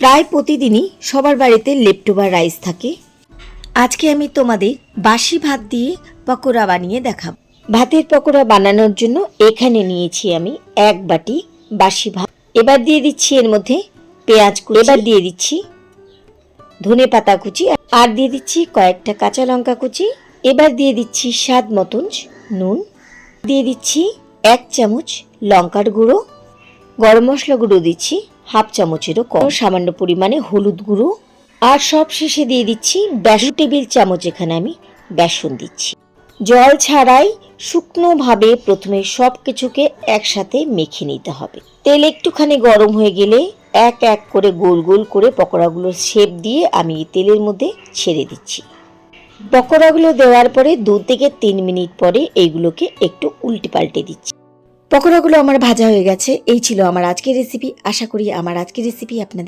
প্রায় প্রতিদিনই সবার বাড়িতে লেফটোভার রাইস থাকে। আজকে আমি তোমাদের বাসি ভাত দিয়ে পকোড়া বানিয়ে দেখাবো। ভাতের পকোড়া বানানোর জন্য এখানে নিয়েছি আমি 1 বাটি বাসি ভাত। এবার দিয়ে দিচ্ছি এর মধ্যে পেঁয়াজ কুচি, এবার দিয়ে দিচ্ছি ধনে পাতা কুচি, আর দিয়ে দিচ্ছি কয়েকটা কাঁচা লঙ্কা কুচি। এবার দিয়ে দিচ্ছি স্বাদ মতন নুন, দিয়ে দিচ্ছি 1 চামচ লঙ্কার গুঁড়ো, গরম মশলা গুঁড়ো দিচ্ছি 1/2 চামচেরও কম, সামান্য পরিমাণে হলুদ গুঁড়ো, আর সব শেষে দিয়ে দিচ্ছি 2 টেবিল চামচ এখানে আমি বেসন দিচ্ছি। জল ছাড়াই শুকনোভাবে প্রথমে সব কিছুকে একসাথে মেখে নিতে হবে। তেল একটুখানি গরম হয়ে গেলে এক এক করে গোল গোল করে পকোড়াগুলোর শেপ দিয়ে আমি তেলের মধ্যে ছেড়ে দিচ্ছি। পকোড়াগুলো দেওয়ার পরে 2 থেকে 3 মিনিট পরে এইগুলোকে একটু উল্টে পাল্টে দিচ্ছি। পকোড়াগুলো আমার ভাজা হয়ে গেছে। এই ছিল আমার আজকের রেসিপি। আশা করি আমার আজকের রেসিপি আপনাদের